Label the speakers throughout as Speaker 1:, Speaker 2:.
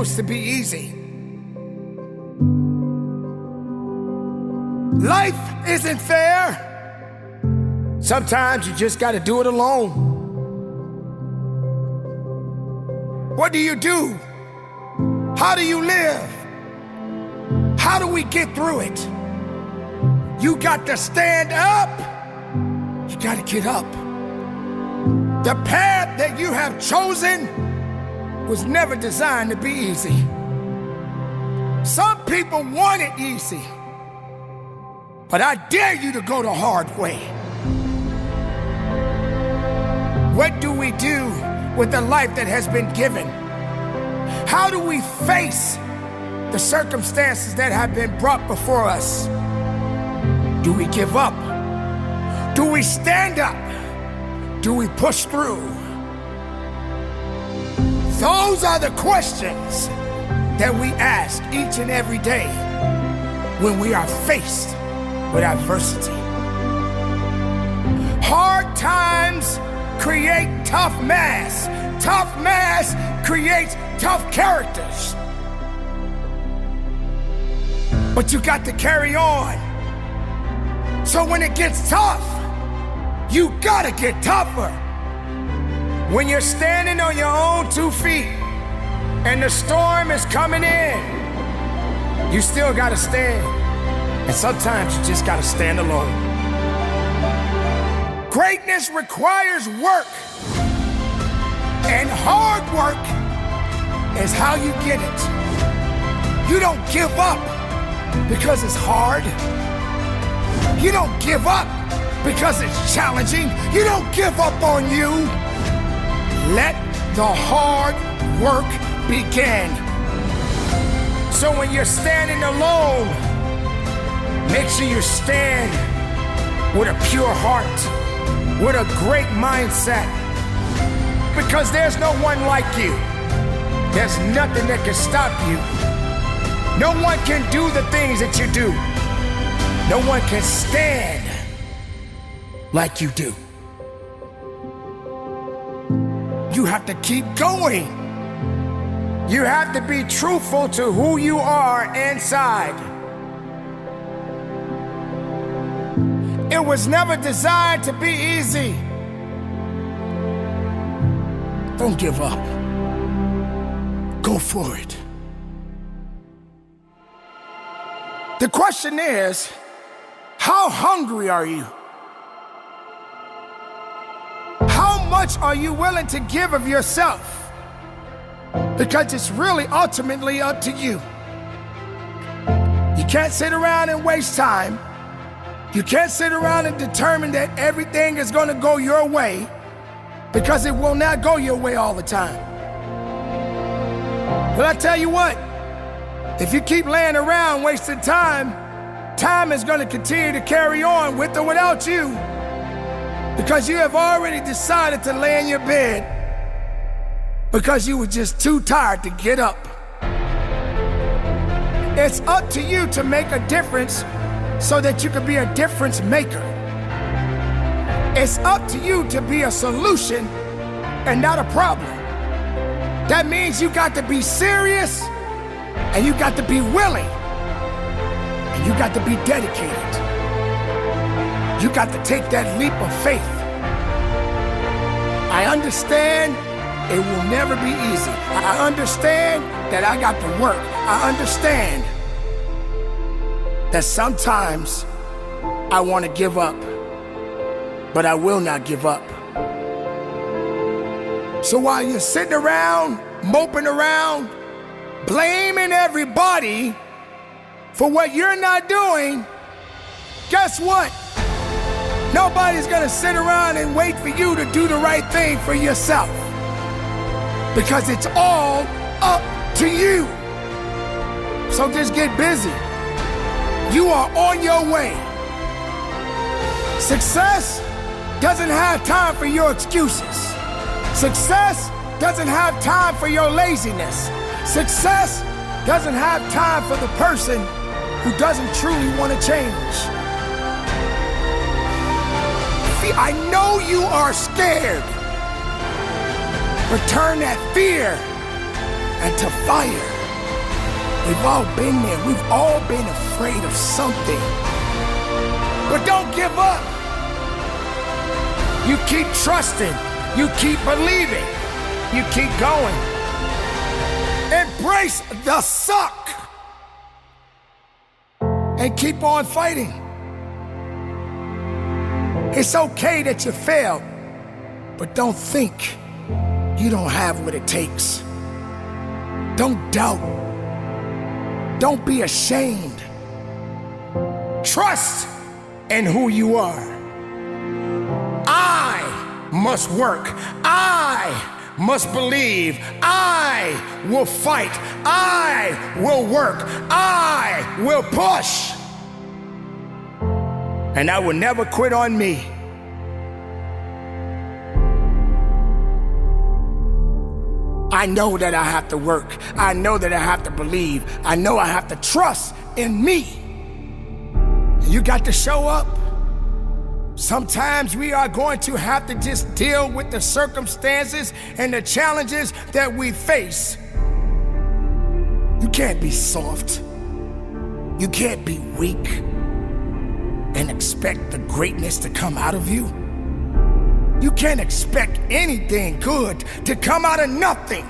Speaker 1: supposed to be easy. Life isn't fair. Sometimes you just gotta do it alone. What do you do? How do you live? How do we get through it? You got to stand up. You gotta get up. The path that you have chosen was never designed to be easy. Some people want it easy, but I dare you to go the hard way. What do we do with the life that has been given? How do we face the circumstances that have been brought before us? Do we give up? Do we stand up? Do we push through? Those are the questions that we ask each and every day when we are faced with adversity. Hard times create tough mass. Tough mass creates tough characters. But you got to carry on. So when it gets tough, you gotta get tougher. When you're standing on your own 2 feet and the storm is coming in, you still gotta stand. And sometimes you just gotta stand alone. Greatness requires work. And hard work is how you get it. You don't give up because it's hard. You don't give up because it's challenging. You don't give up on you. Let the hard work begin. So when you're standing alone, make sure you stand with a pure heart, with a great mindset, because there's no one like you. There's nothing that can stop you. No one can do the things that you do. No one can stand like you do. You have to keep going. You have to be truthful to who you are inside. It was never designed to be easy. Don't give up. Go for it. The question is, how hungry are you? How much are you willing to give of yourself? Because it's really ultimately up to you. You can't sit around and waste time. You can't sit around and determine that everything is going to go your way, because it will not go your way all the time. But I tell you what, if you keep laying around wasting time, time is going to continue to carry on with or without you, because you have already decided to lay in your bed because you were just too tired to get up. It's up to you to make a difference so that you can be a difference maker. It's up to you to be a solution and not a problem. That means you got to be serious, and you got to be willing, and you got to be dedicated. You got to take that leap of faith. I understand it will never be easy. I understand that I got to work. I understand that sometimes I want to give up, but I will not give up. So while you're sitting around, moping around, blaming everybody for what you're not doing, guess what? Nobody's gonna sit around and wait for you to do the right thing for yourself, because it's all up to you. So just get busy. You are on your way. Success doesn't have time for your excuses. Success doesn't have time for your laziness. Success doesn't have time for the person who doesn't truly want to change. I know you are scared, but turn that fear and to fire. We've all been there. We've all been afraid of something. But don't give up. You keep trusting. You keep believing. You keep going. Embrace the suck. And keep on fighting. It's okay that you failed, but don't think you don't have what it takes. Don't doubt. Don't be ashamed. Trust in who you are. I must work. I must believe. I will fight. I will work. I will push. And I will never quit on me. I know that I have to work. I know that I have to believe. I know I have to trust in me. You got to show up. Sometimes we are going to have to just deal with the circumstances and the challenges that we face. You can't be soft. You can't be weak and expect the greatness to come out of you. You can't expect anything good to come out of nothing.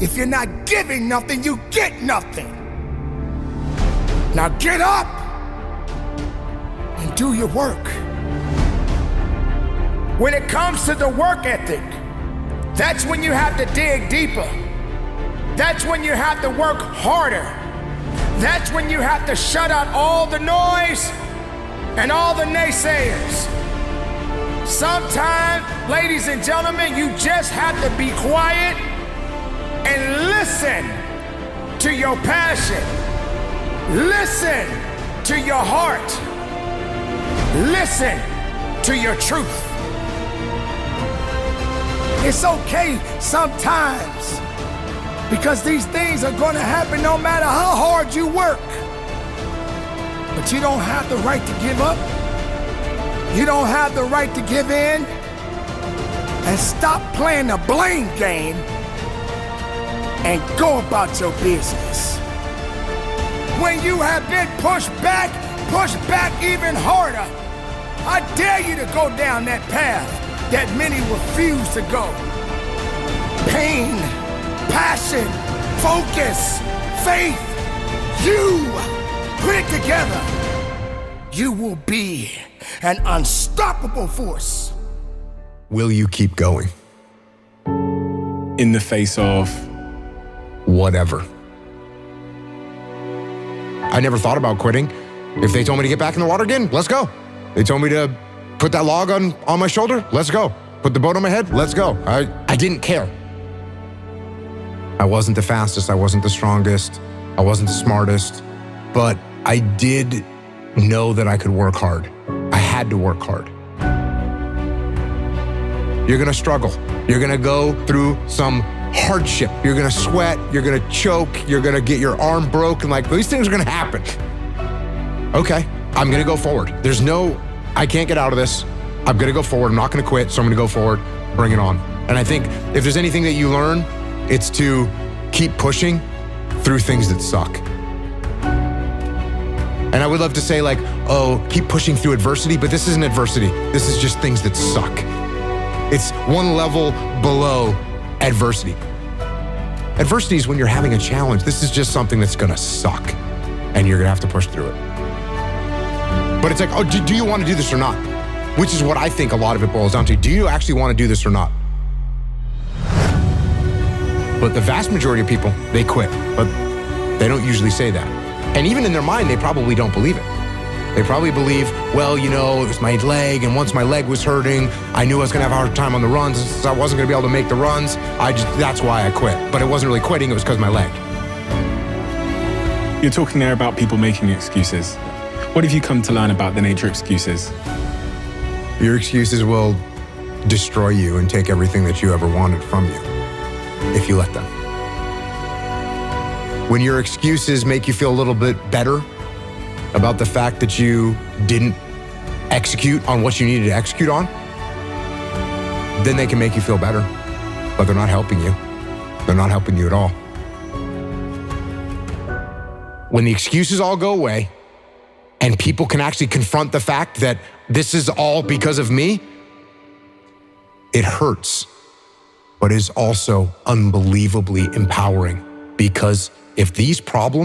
Speaker 1: If you're not giving nothing, you get nothing. Now get up and do your work. When it comes to the work ethic, that's when you have to dig deeper. That's when you have to work harder. That's when you have to shut out all the noise and all the naysayers. Sometimes, ladies and gentlemen, you just have to be quiet and listen to your passion. Listen to your heart. Listen to your truth. It's okay sometimes, because these things are going to happen no matter how hard you work. But you don't have the right to give up. You don't have the right to give in. And stop playing the blame game and go about your business. When you have been pushed back even harder. I dare you to go down that path that many refuse to go. Pain, passion, focus, faith. You put it together. You will be an unstoppable force.
Speaker 2: Will you keep going?
Speaker 3: In the face of
Speaker 2: whatever. I never thought about quitting. If they told me to get back in the water again, let's go. They told me to put that log on my shoulder, let's go. Put the boat on my head, let's go. I didn't care. I wasn't the fastest, I wasn't the strongest, I wasn't the smartest, but I did know that I could work hard. I had to work hard. You're gonna struggle. You're gonna go through some hardship. You're gonna sweat, you're gonna choke, you're gonna get your arm broken. Like, these things are gonna happen. Okay, I'm gonna go forward. I can't get out of this. I'm gonna go forward. I'm not gonna quit, so I'm gonna go forward, bring it on. And I think if there's anything that you learn, it's to keep pushing through things that suck. And I would love to say like, oh, keep pushing through adversity, but this isn't adversity. This is just things that suck. It's one level below adversity. Adversity is when you're having a challenge. This is just something that's gonna suck, and you're gonna have to push through it. But it's like, oh, do you want to do this or not? Which is what I think a lot of it boils down to. Do you actually want to do this or not? But the vast majority of people, they quit, but they don't usually say that. And even in their mind, they probably don't believe it. They probably believe, well, you know, it was my leg, and once my leg was hurting, I knew I was gonna have a hard time on the runs, so I wasn't gonna be able to make the runs. That's why I quit. But it wasn't really quitting, it was because of my leg.
Speaker 3: You're talking there about people making excuses. What have you come to learn about the nature of excuses?
Speaker 2: Your excuses will destroy you and take everything that you ever wanted from you, if you let them. When your excuses make you feel a little bit better about the fact that you didn't execute on what you needed to execute on, then they can make you feel better, but they're not helping you. They're not helping you at all. When the excuses all go away and people can actually confront the fact that this is all because of me, it hurts, but is also unbelievably empowering, because if these problems